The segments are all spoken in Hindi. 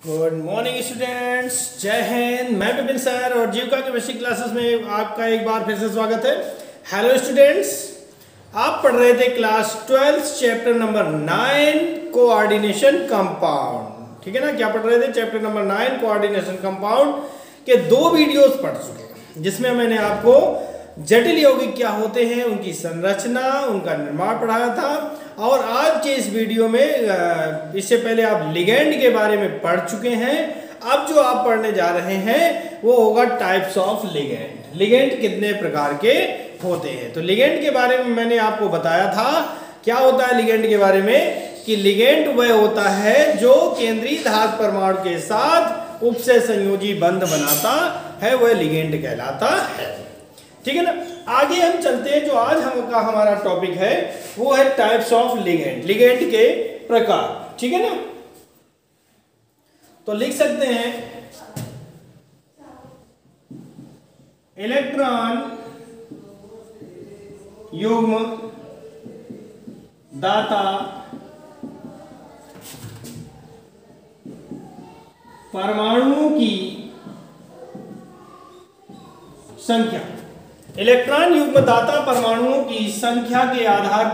गुड मॉर्निंग स्टूडेंट्स, जय हिंद। मैं विपिन सर और जीविका केमिस्ट्री क्लासेस में आपका एक बार फिर से स्वागत है। हेलो स्टूडेंट्स, आप पढ़ रहे थे class 12 chapter number 9 coordination compound. ठीक है ना, क्या पढ़ रहे थे? चैप्टर नंबर 9 कोऑर्डिनेशन कंपाउंड के 2 वीडियोस पढ़ चुके हैं, जिसमें मैंने आपको जटिल यौगिक क्या होते हैं, उनकी संरचना, उनका निर्माण पढ़ाया था। और आज के इस वीडियो में इससे पहले आप लिगेंड के बारे में पढ़ चुके हैं। अब जो आप पढ़ने जा रहे हैं वो होगा टाइप्स ऑफ लिगेंड। लिगेंड कितने प्रकार के होते हैं? तो लिगेंड के बारे में मैंने आपको बताया था। क्या होता है लिगेंड के बारे में? कि लिगेंड वह होता है जो केंद्रीय धातु परमाणु के साथ उपसे संयोजी बंध बनाता है, वह लिगेंड कहलाता है। ठीक है ना। आगे हम चलते हैं। जो आज हमारा टॉपिक है वो है टाइप्स ऑफ लिगेंड, लिगेंड के प्रकार। ठीक है ना। तो लिख सकते हैं इलेक्ट्रॉन युग्म दाता परमाणुओं की संख्या। इलेक्ट्रॉन युग्म दाता परमाणुओं की संख्या के आधार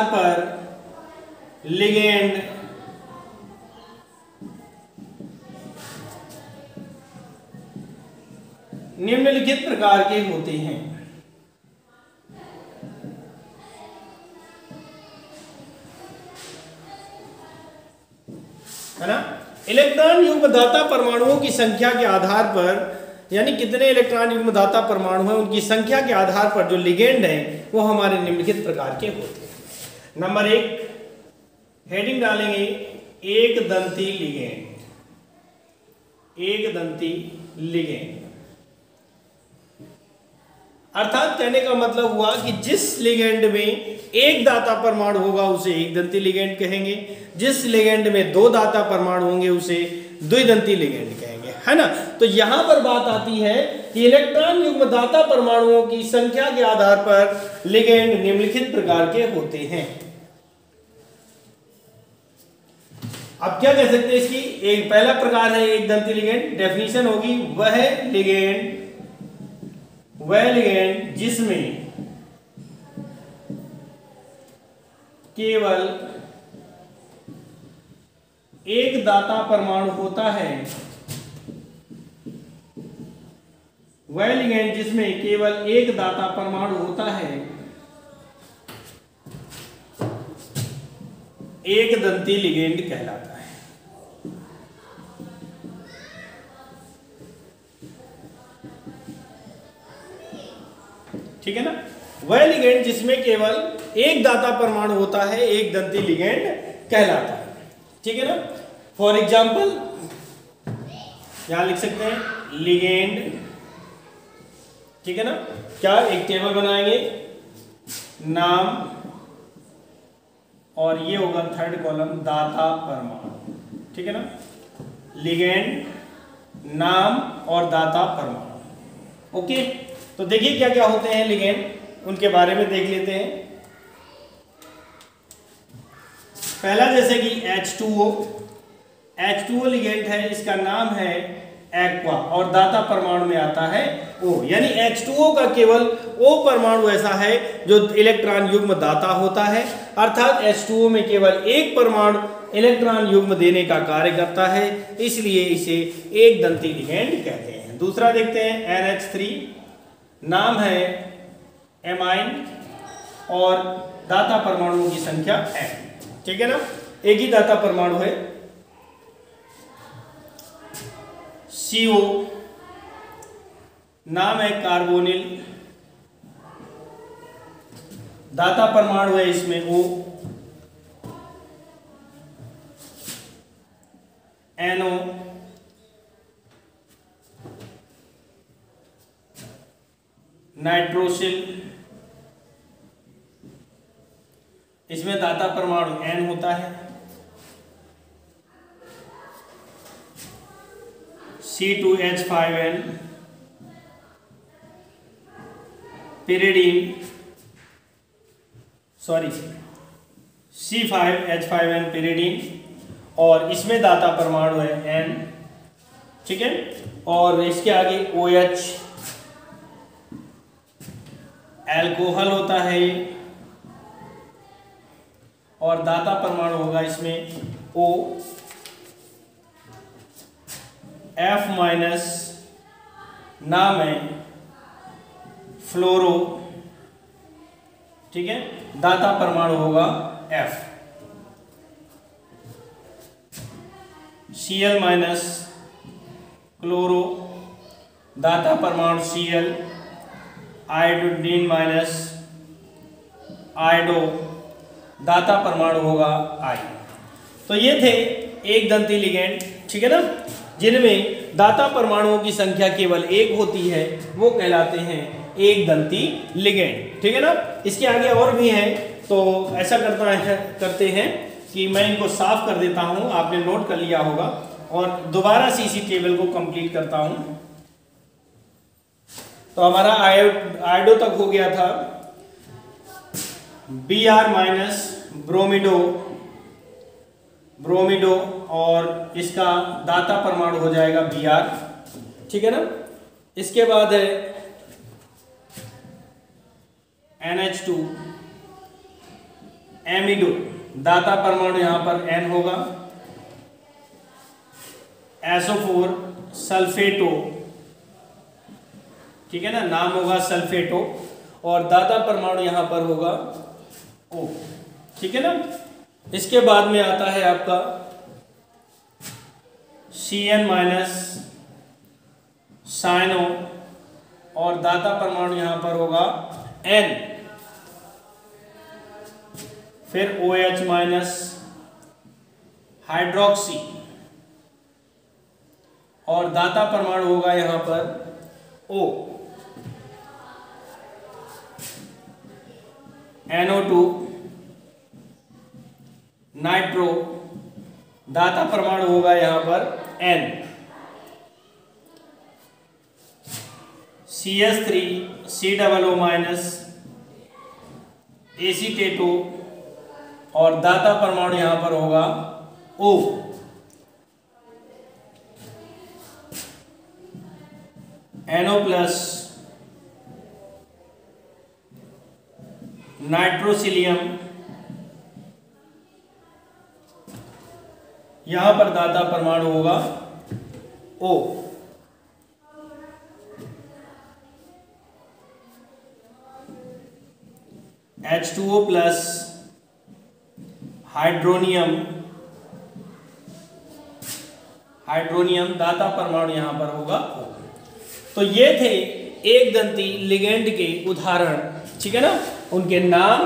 पर लिगेंड निम्नलिखित प्रकार के होते हैं। है ना। इलेक्ट्रॉन युग्म दाता परमाणुओं की संख्या के आधार पर, यानी कितने इलेक्ट्रॉन युग्म दाता परमाणु हैं, उनकी संख्या के आधार पर जो लिगेंड है वो हमारे निम्नलिखित प्रकार के होते हैं। नंबर 1 हेडिंग डालेंगे, एक दंती लिगेंड। एक दंती लिगेंड अर्थात कहने का मतलब हुआ कि जिस लिगेंड में एक दाता परमाणु होगा उसे एक दंती लिगेंड कहेंगे, जिस लिगेंड में 2 दाता परमाणु होंगे उसे द्विदंती लिगेंड कहेंगे। है ना। तो यहां पर बात आती है कि इलेक्ट्रॉन युग्म दाता परमाणुओं की संख्या के आधार पर लिगेंड निम्नलिखित प्रकार के होते हैं। अब क्या कह सकते हैं इसकी? एक पहला प्रकार है एक दंती लिगेंड। डेफिनेशन होगी वह लिगेंड जिसमें केवल एक दाता परमाणु होता है, वह लिगेंड जिसमें केवल एक दाता परमाणु होता है एक दंती लिगेंड कहलाता है। ठीक है ना। वह लिगेंड जिसमें केवल एक दाता परमाणु होता है एक दंती लिगेंड कहलाता है। ठीक है ना। फॉर एग्जाम्पल यहां लिख सकते हैं लिगेंड। ठीक है ना। क्या एक टेबल बनाएंगे, नाम, और ये होगा थर्ड कॉलम दाता परमाणु। ठीक है ना। लिगेंड, नाम और दाता परमाणु। ओके। तो देखिए क्या क्या होते हैं लिगेंड, उनके बारे में देख लेते हैं। पहला जैसे कि H2O लिगेंड है, इसका नाम है एक्वा और दाता परमाणु में आता है O। यानी H2O का केवल O परमाणु ऐसा है जो इलेक्ट्रॉन युग्म दाता होता है, अर्थात H2O में केवल एक परमाणु इलेक्ट्रॉन युग्म देने का कार्य करता है, इसलिए इसे एक दंती लिगेंड कहते हैं। दूसरा देखते हैं NH3, नाम है एमाइन और दाता परमाणुओं की संख्या n। ठीक है ना। एक ही दाता परमाणु है। CO, नाम है कार्बोनिल, दाता परमाणु है इसमें O। NO, नाइट्रोसिल, इसमें दाता परमाणु N होता है। C2H5N, पिरिडीन, C5H5N pyridine और इसमें दाता परमाणु है N, ठीक है। और इसके आगे OH एल्कोहल होता है ये, और दाता परमाणु होगा इसमें O, F माइनस नाम है फ्लोरो, ठीक है। दाता परमाणु होगा F, Cl माइनस क्लोरो, दाता परमाणु Cl, आयोडीन माइनस आयोडो, दाता परमाणु होगा I। तो ये थे एक दंती लिगेंड, ठीक है ना, जिनमें दाता परमाणुओं की संख्या केवल एक होती है, वो कहलाते हैं एक दंती लिगेंड, ठीक है ना। इसके आगे और भी हैं, तो ऐसा करते हैं कि मैं इनको साफ कर देता हूं, आपने नोट कर लिया होगा, और दोबारा से इसी टेबल को कंप्लीट करता हूं। तो हमारा आयोडो तक हो गया था, Br माइनस ब्रोमिडो, और इसका दाता परमाणु हो जाएगा Br, ठीक है ना। इसके बाद है NH2 एमिडो, दाता परमाणु यहां पर N होगा, SO4 सल्फेटो, ठीक है ना, नाम होगा सल्फेटो, और दाता परमाणु यहां पर होगा O, ठीक है ना। इसके बाद में आता है आपका Cn माइनस साइनो, और दाता परमाणु यहां पर होगा N, फिर OH माइनस हाइड्रोक्सी, और दाता परमाणु होगा यहां पर O, NO2 नाइट्रो, दाता परमाणु होगा यहां पर N, CS3 COO माइनस एसीटेटो, और दाता परमाणु यहां पर होगा O, NO प्लस नाइट्रोसिलियम, यहां पर दाता परमाणु होगा O, H2O प्लस हाइड्रोनियम, दाता परमाणु यहां पर होगा O। तो ये थे एक दंती लिगेंड के उदाहरण, ठीक है ना, उनके नाम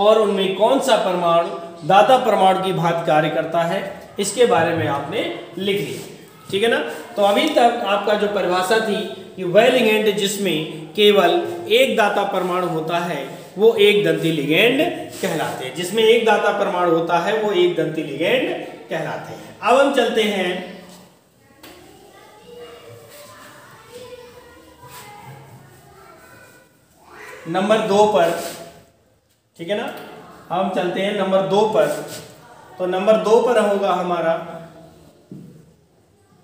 और उनमें कौन सा परमाणु दाता परमाणु की भांति कार्य करता है, इसके बारे में आपने लिख लिया, ठीक है ना। तो अभी तक आपका जो परिभाषा थी कि वह लिगेंड जिसमें केवल एक दाता परमाणु होता है वो एक दंती लिगेंड कहलाते हैं, जिसमें एक दाता परमाणु होता है वो एक दंती लिगेंड कहलाते हैं। अब हम चलते हैं नंबर 2 पर, ठीक है ना। हम चलते हैं नंबर 2 पर। तो नंबर 2 पर होगा हमारा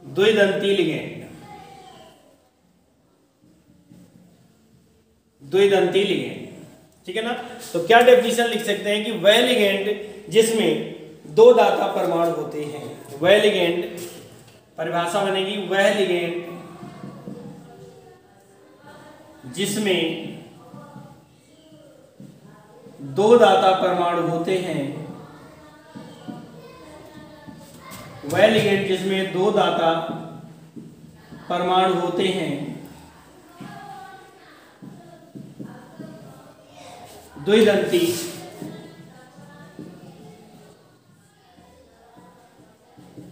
द्विदंती लिगेंड, ठीक है ना। तो क्या डेफिनेशन लिख सकते हैं कि वह लिगेंड जिसमें दो दाता परमाणु होते हैं, वह लिगेंड, परिभाषा बनेगी वह लिगेंड जिसमें दो दाता परमाणु होते हैं, वह लिगेंड जिसमें दो दाता परमाणु होते हैं, द्विदंती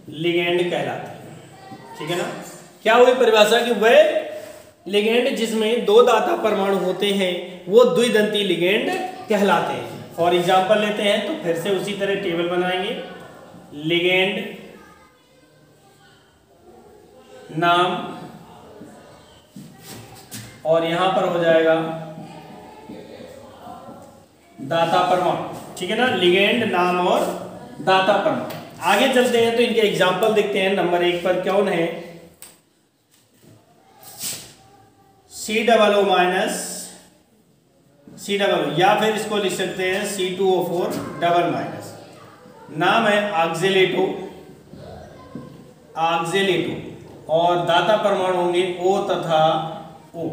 लिगेंड कहलाते हैं, ठीक है ना। क्या हुई परिभाषा कि वह लिगेंड जिसमें दो दाता परमाणु होते हैं वो द्विदंती लिगेंड कहलाते हैं। और एग्जांपल लेते हैं तो फिर से उसी तरह टेबल बनाएंगे, लिगेंड, नाम, और यहां पर हो जाएगा दाता परमाणु, ठीक है ना, लिगेंड, नाम और दाता परमाणु। आगे चलते हैं तो इनके एग्जाम्पल देखते हैं। नंबर 1 पर कौन है, COO माइनस COO, या फिर इसको लिख सकते हैं C2O4 डबल माइनस। नाम है ऑक्जेलेटो, और दाता परमाणु होंगे O तथा O,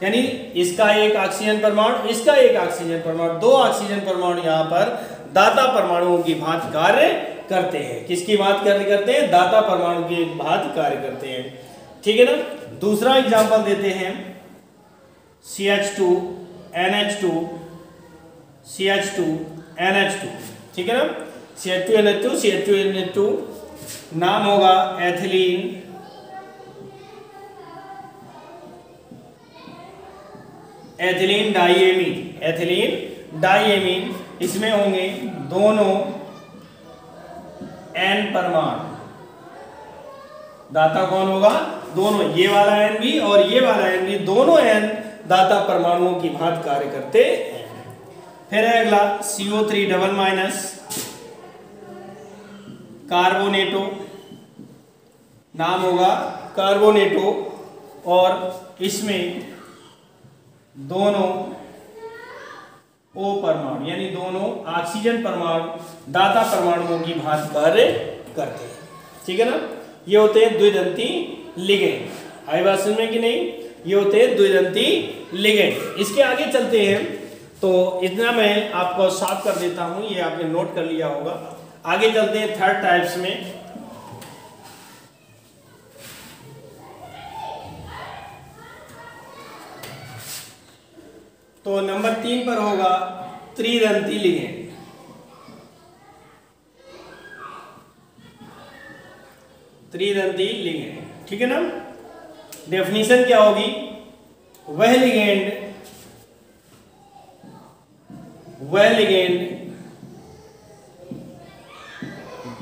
यानी इसका एक ऑक्सीजन परमाणु, इसका एक ऑक्सीजन परमाणु, दो ऑक्सीजन परमाणु यहाँ पर दाता परमाणुओं की भांति कार्य करते हैं। किसकी भांति कार्य करते हैं, दाता परमाणु की भांति कार्य करते हैं, ठीक है ना। दूसरा एग्जांपल देते हैं, CH2 NH2 CH2 NH2, ठीक है ना, CH2 NH2 CH2 NH2, नाम होगा एथिलीन, एथिलीन डाइएमीन, इसमें होंगे दोनों N परमाणु। दाता कौन होगा, दोनों, ये वाला N भी और ये वाला N भी, दोनों N दाता परमाणुओं की भांति कार्य करते हैं। फिर है अगला CO3 डबल माइनस, कार्बोनेटो, नाम होगा कार्बोनेटो, और इसमें दोनों O परमाणु यानी दोनों ऑक्सीजन परमाणु दाता परमाणुओं की भांति कार्य करते हैं, ठीक है ना। ये होते हैं द्विदंती लिगेंड। आई बात समझ में कि नहीं, ये होते हैं द्विदंती लिगेंड। इसके आगे चलते हैं तो इतना मैं आपको साफ कर देता हूं, ये आपने नोट कर लिया होगा। आगे चलते हैं थर्ड टाइप्स में। तो नंबर 3 पर होगा त्रिदंती लिगेंड। त्रिदंती लिगेंड, ठीक है ना। डेफिनेशन क्या होगी, वह लिगेंड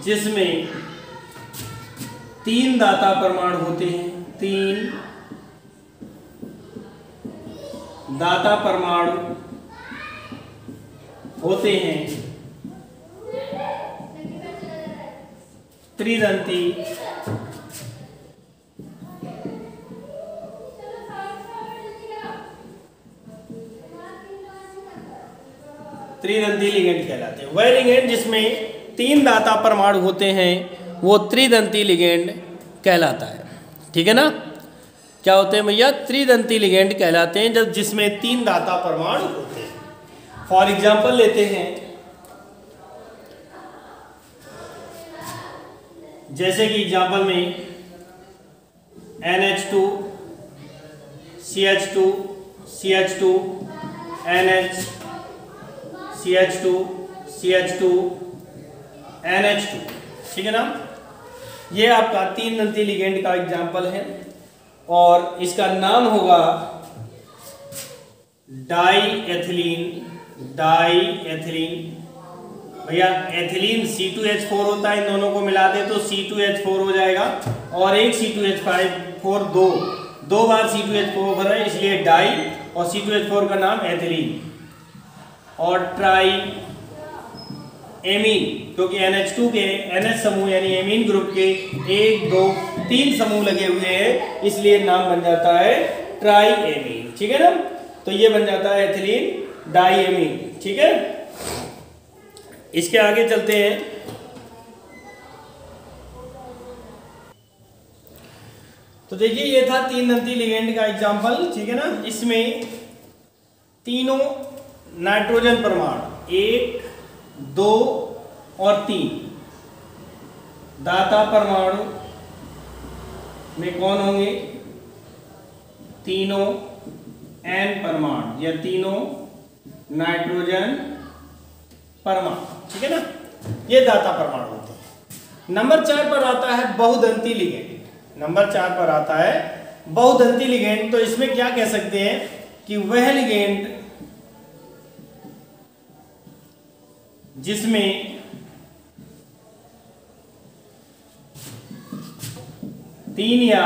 जिसमें 3 दाता परमाणु होते हैं, 3 दाता परमाणु होते हैं, त्रिदंती लिगेंड कहलाते हैं। वह लिगेंड जिसमें 3 दाता परमाणु होते हैं वो त्रिदंती लिगेंड कहलाता है, ठीक है ना। क्या होते हैं भैया, त्रिदंती लिगेंड कहलाते हैं जब जिसमें 3 दाता परमाणु होते हैं। फॉर एग्जांपल लेते हैं, जैसे कि एग्जांपल में NH2 CH2 CH2 NH CH2 CH2 NH2, ठीक है ना। ये आपका 3 दंती लिगेंड का एग्जांपल है और इसका नाम होगा डाईएथिलीन। भैया एथिलीन C2H4 होता है, इन दोनों को मिला दे तो C2H4 हो जाएगा, और एक C2H4 दो बार C2H4 भर है, इसलिए डाई, और C2H4 का नाम एथिलीन। और ट्राई एमीन, क्योंकि NH2 के NH समूह यानी एमीन ग्रुप के 1 2 3 समूह लगे हुए हैं, इसलिए नाम बन जाता है ट्राई एमीन, ठीक है ना। तो ये बन जाता है एथिलीन डाईएमीन, ठीक है। इसके आगे चलते हैं। तो देखिए ये था 3 दंती लिगेंड का एग्जांपल, ठीक है ना। इसमें तीनों नाइट्रोजन परमाणु 1 2 और 3 दाता परमाणु में कौन होंगे, तीनों N परमाणु या तीनों नाइट्रोजन परमाणु, ठीक है ना। ये दाता परमाणु होते हैं। नंबर 4 पर आता है बहुदंती लिगेंड। नंबर 4 पर आता है बहुदंती लिगेंड। तो इसमें क्या कह सकते हैं कि वह लिगेंड जिसमें 3 या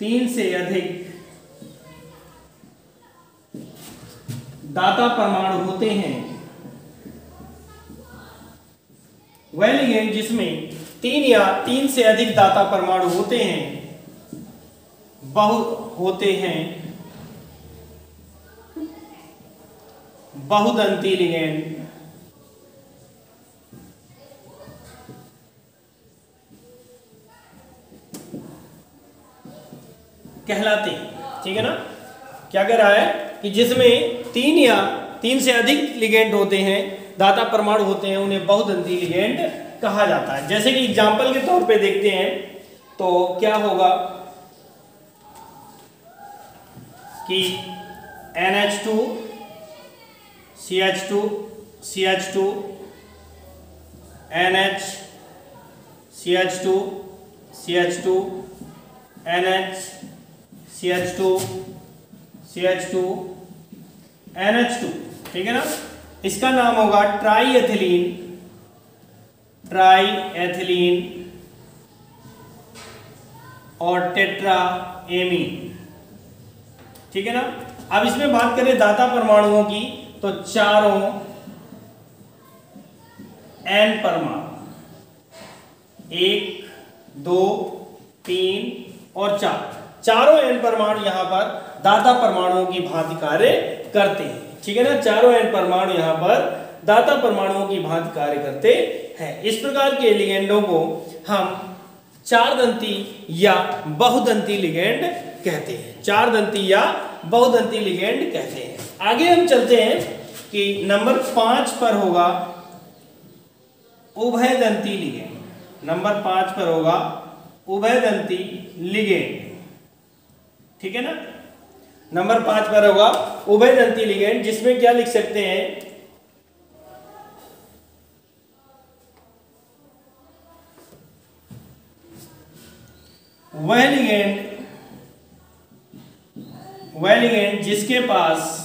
3 से अधिक दाता परमाणु होते हैं वह लिगेंड जिसमें 3 या 3 से अधिक दाता परमाणु होते हैं बहुदंती लिगेंड कहलाते हैं। ठीक है ना, क्या कह रहा है कि जिसमें 3 या 3 से अधिक लिगेंड होते हैं, दाता परमाणु होते हैं, उन्हें बहुदंती लिगेंड कहा जाता है। जैसे कि एग्जाम्पल के तौर पे देखते हैं तो क्या होगा कि NH2 CH2 CH2 NH CH2 CH2 NH CH2 CH2 NH2। ठीक है ना, इसका नाम होगा ट्राईएथिलीन और टेट्राएमीन। ठीक है ना, अब इसमें बात करें दाता परमाणुओं की तो चारों N परमाणु 1 2 3 और 4 चारों N परमाणु यहां पर दाता परमाणुओं की भांति कार्य करते हैं। ठीक है ना, चारों N परमाणु यहां पर दाता परमाणुओं की भांति कार्य करते हैं। इस प्रकार के लिगेंडों को हम चारदंती या बहुदंती लिगेंड कहते हैं। चारदंती या बहुदंती लिगेंड कहते हैं। आगे हम चलते हैं कि नंबर 5 पर होगा उभयदंती लिगेंड। नंबर 5 पर होगा उभयदंती लिगेंड। ठीक है ना, नंबर 5 पर होगा उभयदंती लिगेंड, जिसमें क्या लिख सकते हैं वह लिगेंड जिसके पास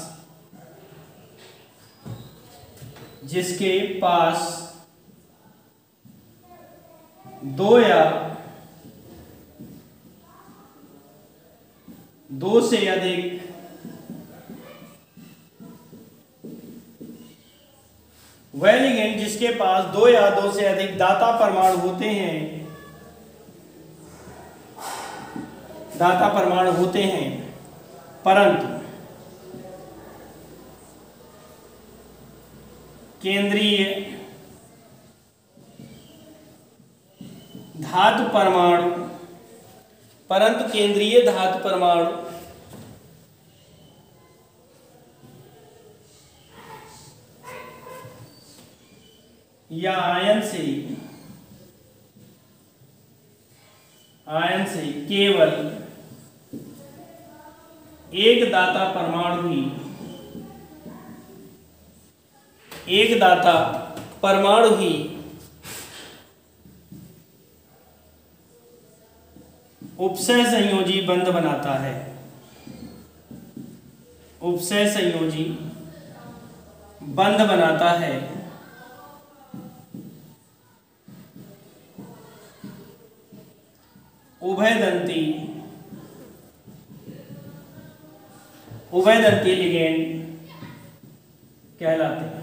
2 या 2 से अधिक वह लिगेंड जिसके पास 2 या 2 से अधिक दाता परमाणु होते हैं परंतु केंद्रीय धातु परमाणु या आयन से केवल एक दाता परमाणु ही उपसय संयोजी बंध बनाता है। उपसय संयोजी बंध बनाता है उभयदंती लिगेंड कहलाते हैं।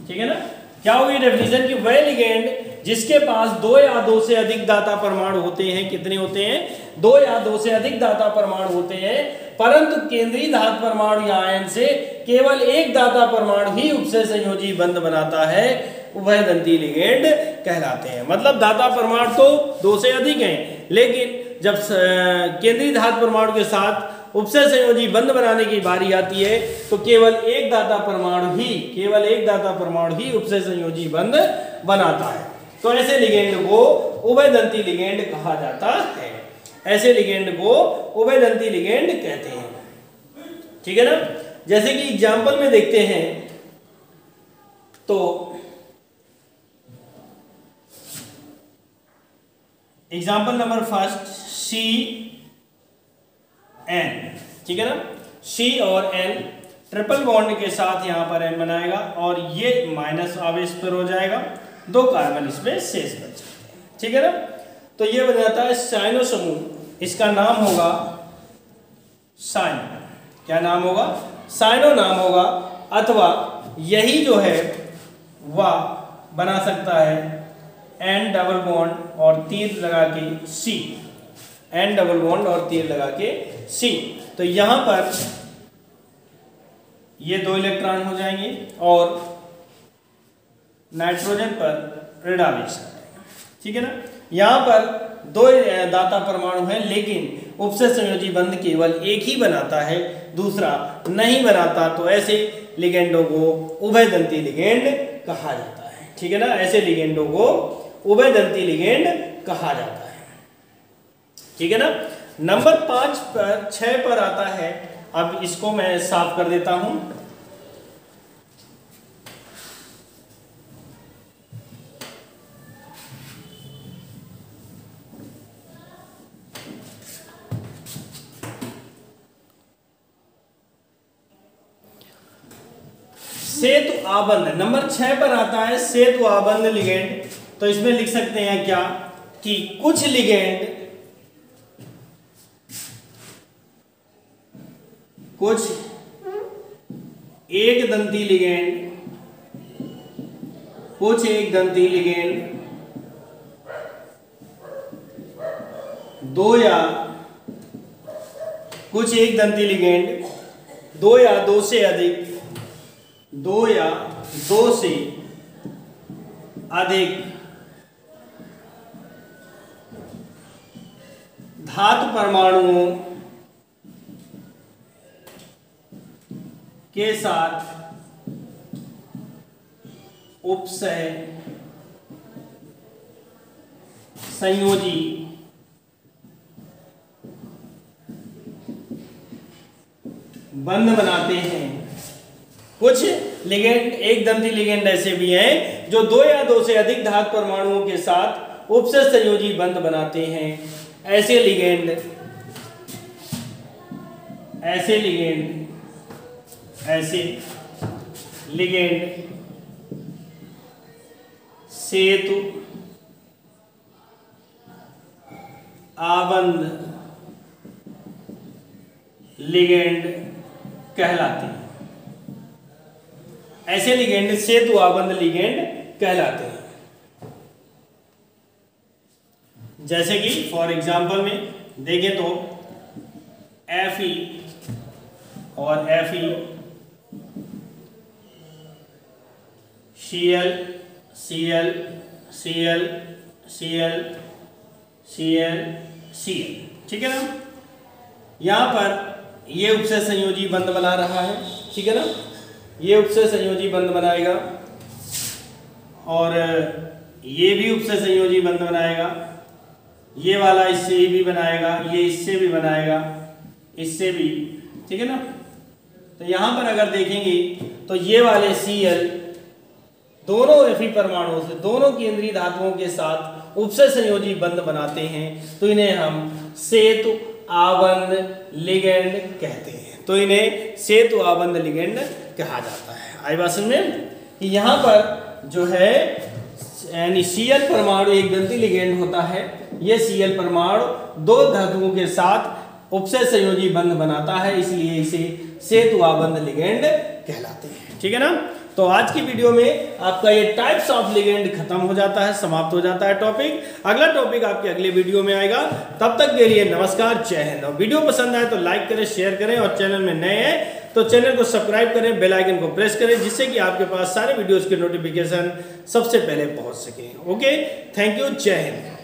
ठीक है ना, क्या होगी डेफिनेशन की वह लिगेंड जिसके पास 2 या 2 से अधिक दाता परमाणु होते हैं। कितने होते हैं? 2 या 2 से अधिक दाता परमाणु होते हैं, परंतु केंद्रीय धातु परमाणु या आयन से केवल एक दाता परमाणु ही उपसय संयोजी बंध बनाता है, उभयदंती लिगेंड कहलाते हैं। मतलब दाता परमाणु तो 2 से अधिक हैं, लेकिन जब केंद्रीय धातु परमाणु के साथ उपसय संयोजी बंध बनाने की बारी आती है तो केवल एक दाता परमाणु ही उपसय संयोजी बंध बनाता है। तो ऐसे लिगेंड को उभयदंती लिगेंड कहा जाता है। ऐसे लिगेंड को उभयदंती लिगेंड कहते हैं। ठीक है ना, जैसे कि एग्जाम्पल में देखते हैं तो एग्जाम्पल नंबर 1 CN। ठीक है ना, C और N ट्रिपल बॉन्ड के साथ यहां पर N बनाएगा और ये माइनस आवेश पर हो जाएगा, 2 कार्बन इसमें शेष बच जाते हैं। ठीक है ना, तो ये बन जाता है साइनो समूह। इसका नाम होगा साइनो। क्या नाम होगा? साइनो नाम होगा, अथवा यही जो है वह बना सकता है एन डबल बॉन्ड और तीर लगा के सी, एन डबल बॉन्ड और तीर लगा के सी। तो यहां पर ये 2 इलेक्ट्रॉन हो जाएंगे और नाइट्रोजन पर ऋण आवेश आ जाएगा, ठीक है ना। यहां पर 2 दाता परमाणु है, लेकिन उपसय संयोजी बंध केवल एक ही बनाता है, दूसरा नहीं बनाता। तो ऐसे लिगेंडों को उभयदंती लिगेंड कहा जाता है, ठीक है ना। ऐसे लिगेंडों को उभयदंती लिगेंड कहा जाता है, ठीक है ना। नंबर 6 पर आता है, अब इसको मैं साफ कर देता हूं। सेतु आबंध नंबर 6 पर आता है, सेतु आबंध लिगेंड। तो इसमें लिख सकते हैं क्या कि कुछ लिगेंड, कुछ एक दंती लिगेंड, कुछ एक दंती लिगेंड, 2 या कुछ एक दंती लिगेंड 2 या 2 से अधिक, 2 या 2 से अधिक धातु परमाणुओं के साथ उपसय संयोजी बंध बनाते हैं। कुछ लिगेंड, एक दंती लिगेंड ऐसे भी हैं जो 2 या 2 से अधिक धातु परमाणुओं के साथ उपसय संयोजी बंध बनाते हैं। ऐसे लिगेंड सेतु आबंध लिगेंड कहलाते हैं। ऐसे लिगेंड सेतु आबंध लिगेंड कहलाते हैं। जैसे कि फॉर एग्जांपल में देखें तो Fe और Fe, Cl Cl Cl Cl Cl Cl, ठीक है ना। यहां पर ये उपसय संयोजी बंध बना रहा है, ठीक है ना। ये उपसय संयोजी बंध बनाएगा और ये भी उपसय संयोजी बंध बनाएगा। ये वाला इससे भी बनाएगा, ये इससे भी बनाएगा, इससे भी, ठीक है ना। तो यहां पर अगर देखेंगे तो ये वाले Cl दोनों Fe परमाणुओं से, दोनों केंद्रीय धातुओं के साथ उपसय संयोजी बंध बनाते हैं। तो इन्हें हम सेतु आबंध लिगेंड कहते हैं। तो इन्हें सेतु आबंध लिगेंड कहा जाता है। आई बात समझ में कि यहां पर जो है यानी Cl परमाणु एक दंती लिगेंड होता है। ये Cl परमाणु 2 धातुओं के साथ उपसय संयोजी बंध बनाता है, इसलिए इसे सेतु आबंध लिगेंड कहलाते हैं, ठीक है ना। तो आज की वीडियो में आपका ये टाइप्स ऑफ लिगेंड खत्म हो जाता है, समाप्त हो जाता है टॉपिक। अगला टॉपिक आपके अगले वीडियो में आएगा। तब तक के लिए नमस्कार, जय हिंद। और वीडियो पसंद आए तो लाइक करें, शेयर करें और चैनल में नए हैं तो चैनल को सब्सक्राइब करें, बेल आइकन को प्रेस करें, जिससे कि आपके पास सारे वीडियोस के नोटिफिकेशन सबसे पहले पहुंच सके। ओके, थैंक यू, जय हिंद।